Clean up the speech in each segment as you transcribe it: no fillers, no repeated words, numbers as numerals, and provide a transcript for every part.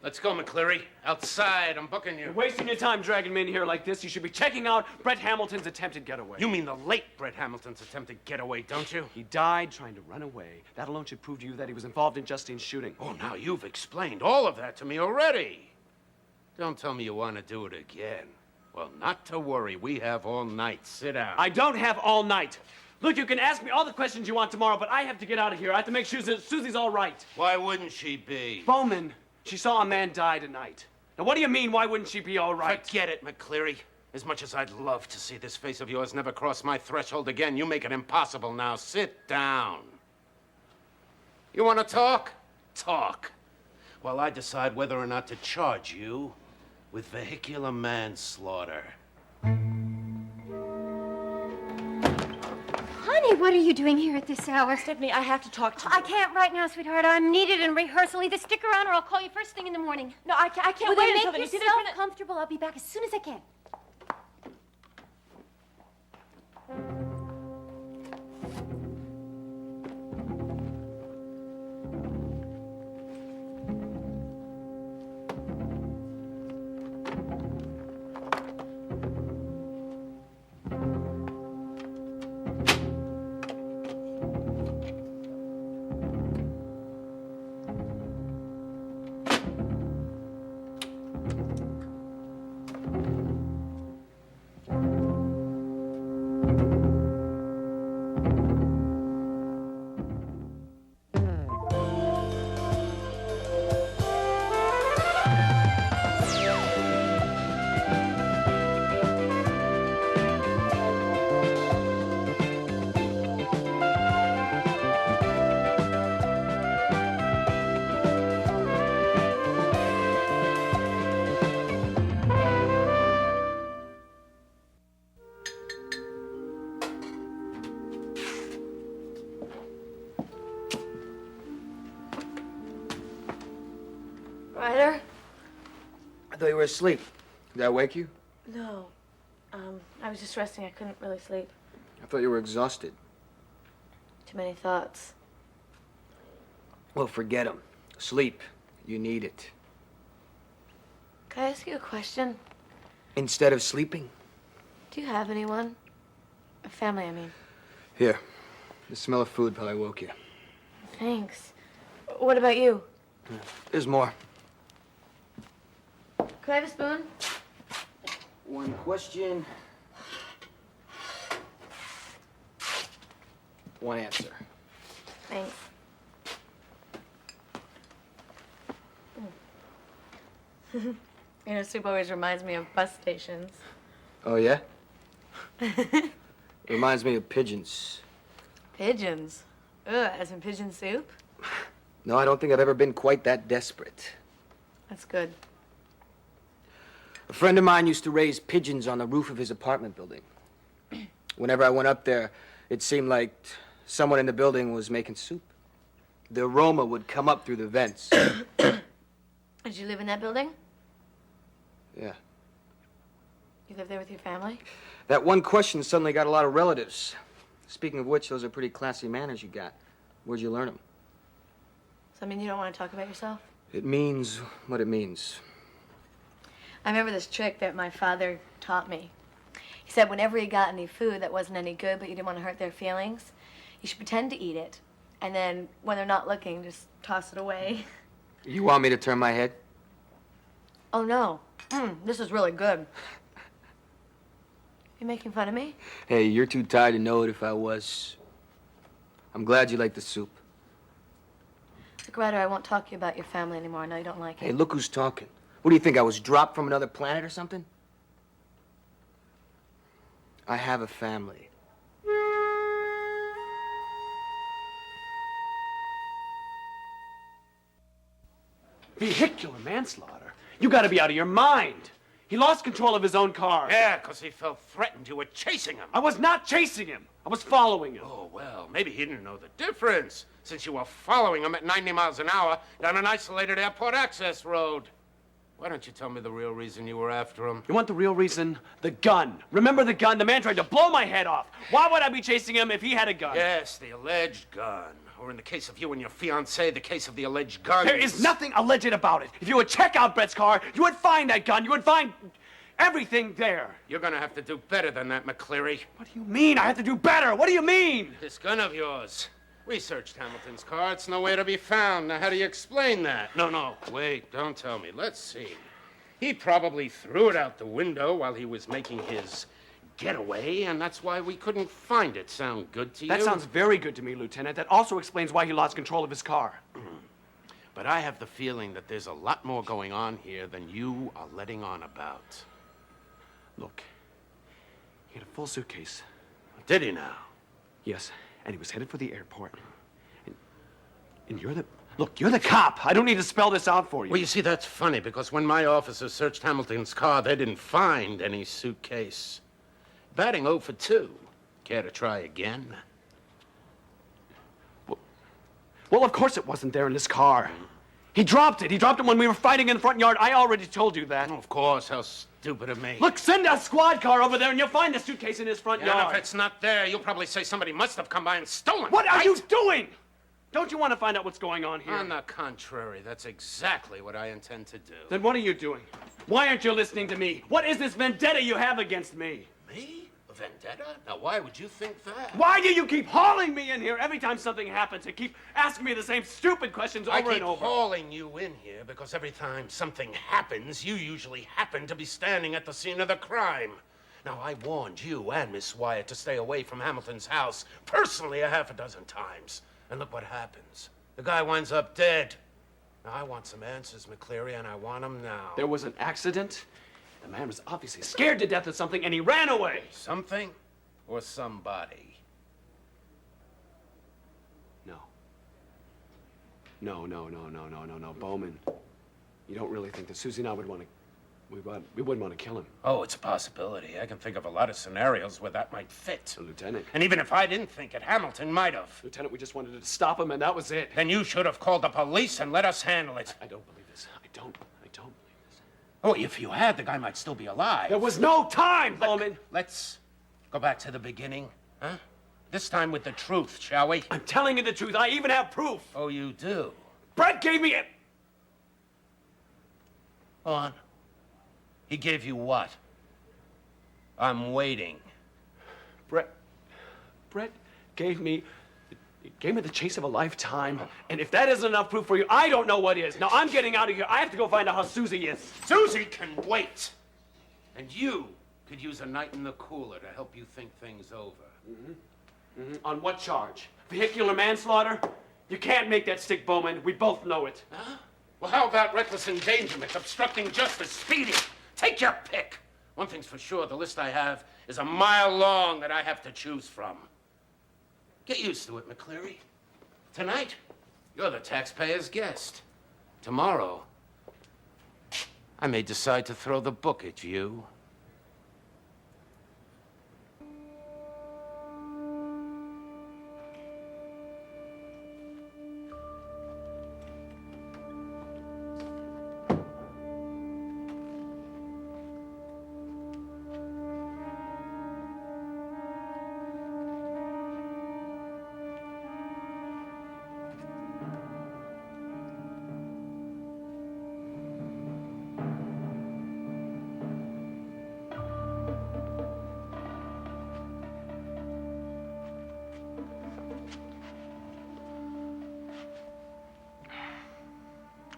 Let's go, McCleary. Outside, I'm booking you. You're wasting your time dragging me in here like this. You should be checking out Brett Hamilton's attempted getaway. You mean the late Brett Hamilton's attempted getaway, don't you? He died trying to run away. That alone should prove to you that he was involved in Justine's shooting. Oh, now you've explained all of that to me already. Don't tell me you want to do it again. Well, not to worry. We have all night. Sit down. I don't have all night. Look, you can ask me all the questions you want tomorrow, but I have to get out of here. I have to make sure that Susie's all right. Why wouldn't she be? Bowman, she saw a man die tonight. Now, what do you mean, why wouldn't she be all right? Forget it, McCleary. As much as I'd love to see this face of yours never cross my threshold again, you make it impossible now. Sit down. You want to talk? Talk. While I decide whether or not to charge you with vehicular manslaughter. Honey, what are you doing here at this hour? Stephanie, I have to talk to you. I can't right now, sweetheart. I'm needed in rehearsal. Either stick around or I'll call you first thing in the morning. No, I can't Well, wait then until make then. yourself comfortable. I'll be back as soon as I can. Ryder? I thought you were asleep. Did I wake you? No. I was just resting. I couldn't really sleep. I thought you were exhausted. Too many thoughts. Well, forget them. Sleep. You need it. Can I ask you a question? Instead of sleeping? Do you have anyone? A family, I mean. Here. The smell of food probably woke you. Thanks. What about you? There's more. Could I have a spoon? One question. One answer. Thanks. You know, soup always reminds me of bus stations. Oh, yeah? Reminds me of pigeons. Pigeons? Ugh, as in pigeon soup? No, I don't think I've ever been quite that desperate. That's good. A friend of mine used to raise pigeons on the roof of his apartment building. Whenever I went up there, it seemed like someone in the building was making soup. The aroma would come up through the vents. Did you live in that building? Yeah. You live there with your family? That one question suddenly got a lot of relatives. Speaking of which, those are pretty classy manners you got. Where'd you learn them? So, I mean, you don't want to talk about yourself? It means what it means. I remember this trick that my father taught me. He said whenever he got any food that wasn't any good but you didn't want to hurt their feelings, you should pretend to eat it. And then when they're not looking, just toss it away. You want me to turn my head? Oh, no. This is really good. You making fun of me? Hey, you're too tired to know it if I was. I'm glad you like the soup. Look, Ryder, I won't talk to you about your family anymore. I know you don't like it. Hey, look who's talking. What do you think, I was dropped from another planet or something? I have a family. Vehicular manslaughter? You gotta be out of your mind. He lost control of his own car. Yeah, because he felt threatened. You were chasing him. I was not chasing him. I was following him. Oh, well, maybe he didn't know the difference, since you were following him at 90 miles an hour down an isolated airport access road. Why don't you tell me the real reason you were after him? You want the real reason? The gun. Remember the gun? The man tried to blow my head off. Why would I be chasing him if he had a gun? Yes, the alleged gun. Or in the case of you and your fiancée, the case of the alleged guns. There is nothing alleged about it. If you would check out Brett's car, you would find that gun. You would find everything there. You're gonna have to do better than that, McCleary. What do you mean I have to do better? What do you mean? This gun of yours. We searched Hamilton's car. It's nowhere to be found. Now, how do you explain that? No, wait, don't tell me. Let's see. He probably threw it out the window while he was making his getaway, and that's why we couldn't find it. Sound good to you? That sounds very good to me, Lieutenant. That also explains why he lost control of his car. But I have the feeling that there's a lot more going on here than you are letting on about. Look, he had a full suitcase. Did he now? Yes, and he was headed for the airport. And you're the... Look, you're the cop. I don't need to spell this out for you. Well, you see, that's funny, because when my officers searched Hamilton's car, they didn't find any suitcase. Batting 0 for 2. Care to try again? Well, of course it wasn't there in his car. He dropped it. He dropped it when we were fighting in the front yard. I already told you that. Oh, of course. How stupid of me. Look, send a squad car over there and you'll find the suitcase in his front And yard. if it's not there, you'll probably say somebody must have come by and stolen it. What are right? you doing? Don't you want to find out what's going on here? On the contrary, that's exactly what I intend to do. Then what are you doing? Why aren't you listening to me? What is this vendetta you have against me? Me? A vendetta? Now, why would you think that? Why do you keep hauling me in here every time something happens? You keep asking me the same stupid questions over I and keep over. hauling you in here because every time something happens, you usually happen to be standing at the scene of the crime. Now, I warned you and Miss Wyatt to stay away from Hamilton's house personally a half a dozen times. And look what happens. The guy winds up dead. Now, I want some answers, McCleary, and I want them now. There was an accident. The man was obviously scared to death of something and he ran away. Something or somebody? No. No, Bowman. You don't really think that Susie and I would want to... We wouldn't want to kill him. Oh, it's a possibility. I can think of a lot of scenarios where that might fit. Lieutenant. And even if I didn't think it, Hamilton might have. Lieutenant, we just wanted to stop him and that was it. Then you should have called the police and let us handle it. I don't believe this. I don't believe this. Oh, if you had, the guy might still be alive. There was no time, Bowman. Let's go back to the beginning, huh? This time with the truth, shall we? I'm telling you the truth. I even have proof. Oh, you do? Brett gave me it. Go on. He gave you what? I'm waiting. Brett gave me the chase of a lifetime. And if that isn't enough proof for you, I don't know what is. Now, I'm getting out of here. I have to go find out how Susie is. Susie can wait. And you could use a night in the cooler to help you think things over. On what charge? Vehicular manslaughter? You can't make that stick, Bowman. We both know it. Huh? Well, how about reckless endangerment, obstructing justice, speeding? Take your pick. One thing's for sure, the list I have is a mile long that I have to choose from. Get used to it, McCleary. Tonight, you're the taxpayer's guest. Tomorrow, I may decide to throw the book at you.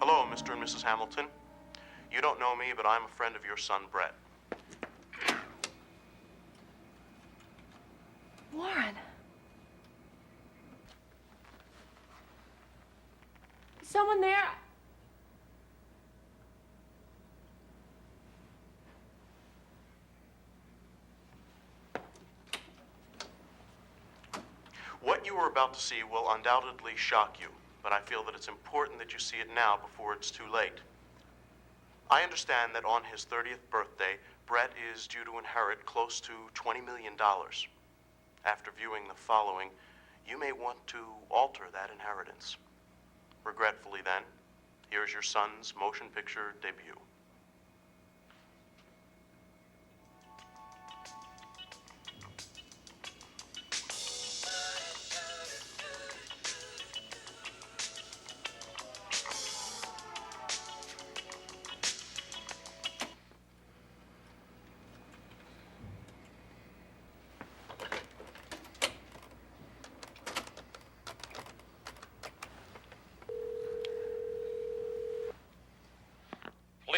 Hello, Mr. and Mrs. Hamilton. You don't know me, but I'm a friend of your son, Brett. Warren. Is someone there? What you are about to see will undoubtedly shock you, but I feel that it's important that you see it now before it's too late. I understand that on his 30th birthday, Brett is due to inherit close to $20 million. After viewing the following, you may want to alter that inheritance. Regretfully, then, here's your son's motion picture debut.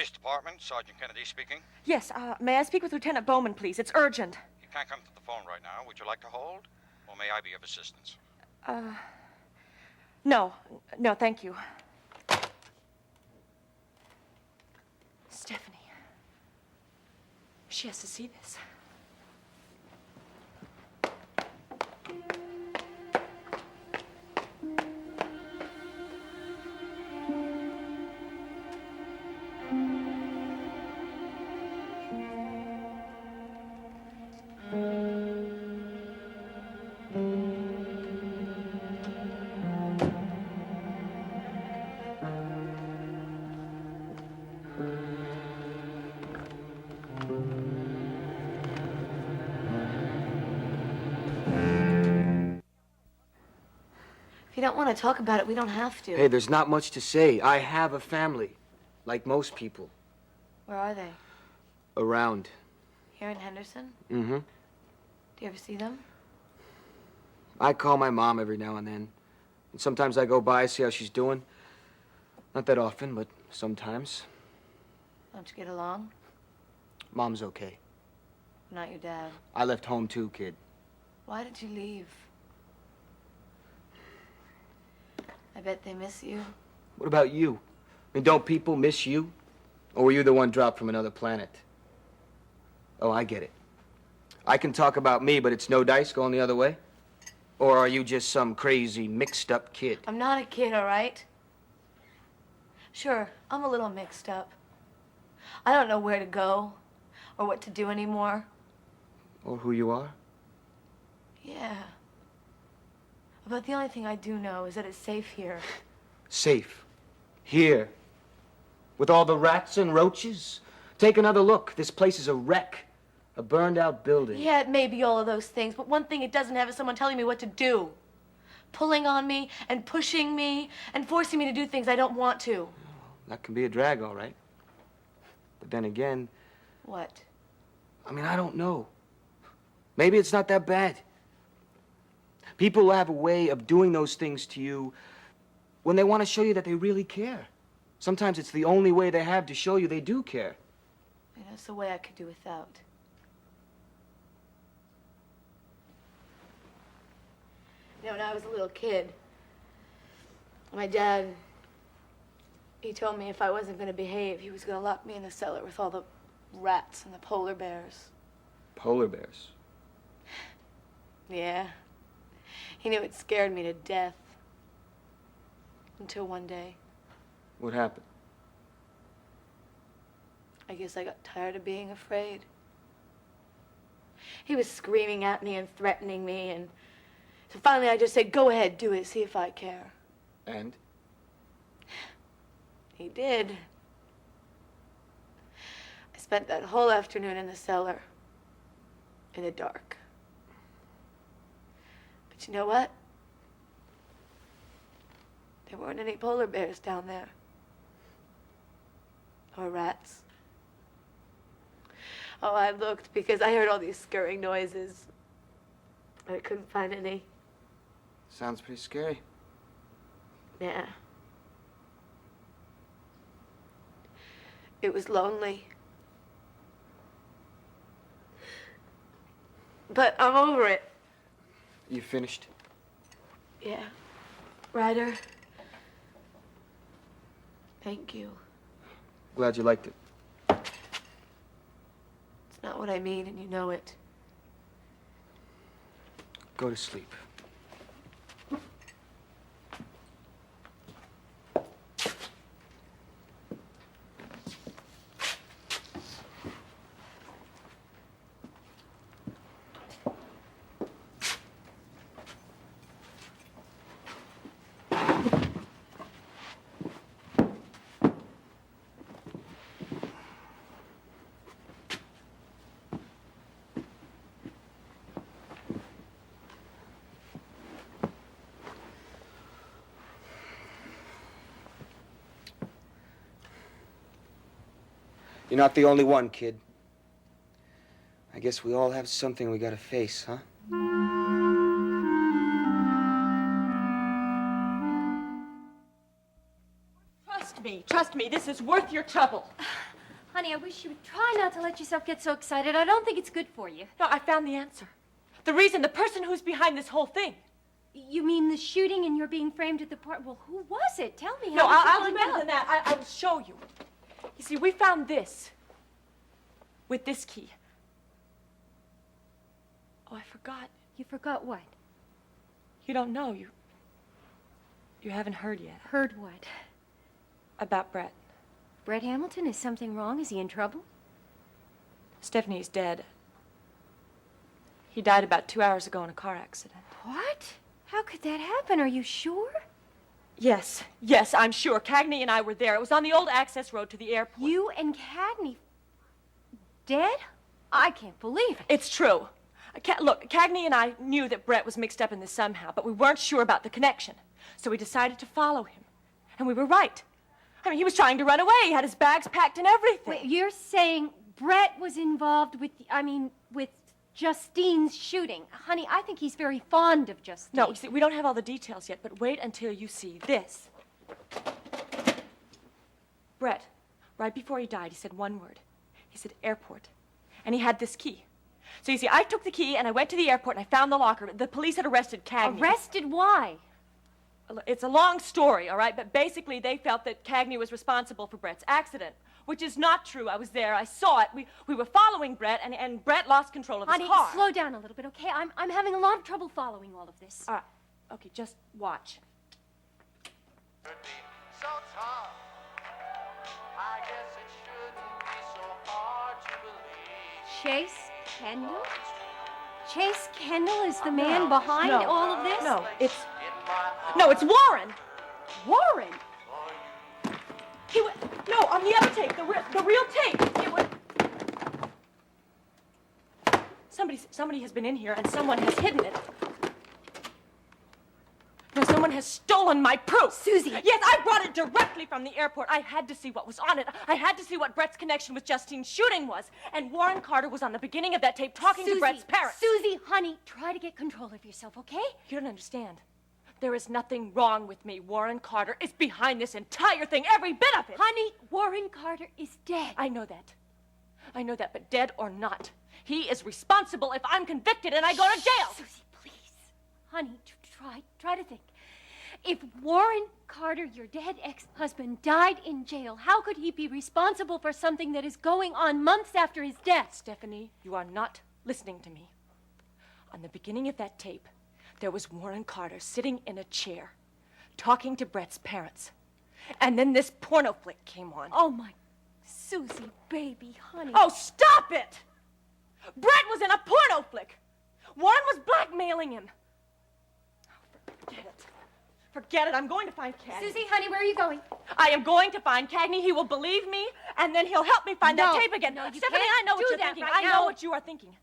Police Department, Sergeant Kennedy speaking. Yes, may I speak with Lieutenant Bowman, please? It's urgent. He can't come to the phone right now. Would you like to hold? Or may I be of assistance? No, thank you. Stephanie. She has to see this. If you don't want to talk about it, we don't have to. Hey, there's not much to say. I have a family, like most people. Where are they? Around. Here in Henderson? Mm-hmm. Do you ever see them? I call my mom every now and then. And sometimes I go by, see how she's doing. Not that often, but sometimes. Don't you get along? Mom's okay. Not your dad. I left home too, kid. Why did you leave? I bet they miss you. What about you? I mean, don't people miss you? Or were you the one dropped from another planet? Oh, I get it. I can talk about me, but it's no dice going the other way? Or are you just some crazy, mixed-up kid? I'm not a kid, all right? Sure, I'm a little mixed up. I don't know where to go or what to do anymore. Or who you are? Yeah. But the only thing I do know is that it's safe here. Safe. Here. With all the rats and roaches? Take another look. This place is a wreck. A burned-out building. Yeah, it may be all of those things, but one thing it doesn't have is someone telling me what to do. Pulling on me and pushing me and forcing me to do things I don't want to. That can be a drag, all right. But then again... What? I mean, I don't know. Maybe it's not that bad. People have a way of doing those things to you when they want to show you that they really care. Sometimes it's the only way they have to show you they do care. Yeah, that's the way I could do without. You know, when I was a little kid, my dad, he told me if I wasn't going to behave, he was going to lock me in the cellar with all the rats and the polar bears. Polar bears? Yeah. He knew it scared me to death. Until one day, What happened? I guess I got tired of being afraid. He was screaming at me and threatening me, and so finally I just said, go ahead, do it, see if I care. And? He did. I spent that whole afternoon in the cellar, in the dark. But you know what? There weren't any polar bears down there. Or rats. Oh, I looked because I heard all these scurrying noises. But I couldn't find any. Sounds pretty scary. Yeah. It was lonely. But I'm over it. You finished? Yeah. Ryder. Thank you. Glad you liked it. It's not what I mean, and you know it. Go to sleep. You're not the only one, kid. I guess we all have something we gotta face, huh? Trust me, this is worth your trouble. Honey, I wish you would try not to let yourself get so excited. I don't think it's good for you. No, I found the answer. The reason, the person who's behind this whole thing. You mean the shooting and you're being framed at the park? Well, who was it? Tell me. No, How I'll did do you better find than that. I will show you. You see, we found this with this key. Oh, I forgot. You forgot what? You don't know. You haven't heard yet. Heard what? About Brett. Brett Hamilton? Is something wrong? Is he in trouble? Stephanie's dead. He died about 2 hours ago in a car accident. What? How could that happen? Are you sure? Yes, I'm sure. Cagney and I were there. It was on the old access road to the airport. You and Cagney dead? I can't believe it. It's true. Look, Cagney and I knew that Brett was mixed up in this somehow, but we weren't sure about the connection. So we decided to follow him. And we were right. I mean, he was trying to run away. He had his bags packed and everything. Wait, you're saying Brett was involved with Justine's shooting. Honey, I think he's very fond of Justine. No, you see, we don't have all the details yet, but wait until you see this. Brett, right before he died, he said one word. He said airport. And he had this key. So you see, I took the key and I went to the airport and I found the locker. The police had arrested Cagney. Arrested? Why? It's a long story, all right? But basically, they felt that Cagney was responsible for Brett's accident, which is not true. I was there. I saw it. We were following Brett, and Brett lost control of his car. Honey, slow down a little bit, okay? I'm having a lot of trouble following all of this. All right. Okay, just watch. So tough. I guess it shouldn't be so hard to believe. Chase Kendall? Chase Kendall is the man behind all of this? No, it's Warren. Warren? No, on the other tape, the real tape. Somebody has been in here and someone has hidden it. No, someone has stolen my proof. Susie. Yes, I brought it directly from the airport. I had to see what was on it. I had to see what Brett's connection with Justine's shooting was. And Warren Carter was on the beginning of that tape talking to Brett's parents. Susie, honey, try to get control of yourself, okay? You don't understand. There is nothing wrong with me. Warren Carter is behind this entire thing, every bit of it. Honey, Warren Carter is dead. I know that, but dead or not, he is responsible if I'm convicted and I go to jail. Susie, please. Honey, try to think. If Warren Carter, your dead ex-husband, died in jail, how could he be responsible for something that is going on months after his death? Stephanie, you are not listening to me. On the beginning of that tape, there was Warren Carter sitting in a chair, talking to Brett's parents. And then this porno flick came on. Oh, my Susie, baby, honey. Oh, stop it! Brett was in a porno flick. Warren was blackmailing him. Oh, forget it. Forget it. I'm going to find Cagney. Susie, honey, where are you going? I am going to find Cagney. He will believe me, and then he'll help me find that tape again. No, you Stephanie, can't I know what do you're that thinking. right I know now. what you are thinking.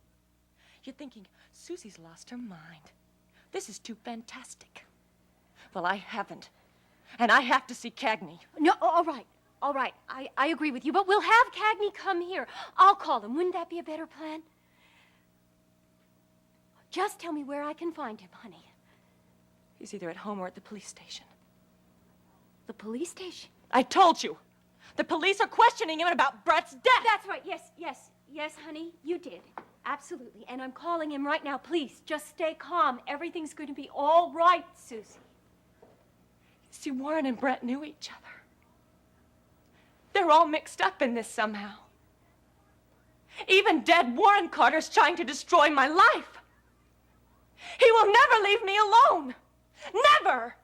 You're thinking, Susie's lost her mind. This is too fantastic. Well, I haven't. And I have to see Cagney. No, all right. I agree with you, but we'll have Cagney come here. I'll call him. Wouldn't that be a better plan? Just tell me where I can find him, honey. He's either at home or at the police station. The police station? I told you. The police are questioning him about Brett's death. That's right. Yes, honey. You did. Absolutely. And I'm calling him right now. Please, just stay calm. Everything's going to be all right, Susie. See, Warren and Brett knew each other. They're all mixed up in this somehow. Even dead Warren Carter's trying to destroy my life. He will never leave me alone. Never!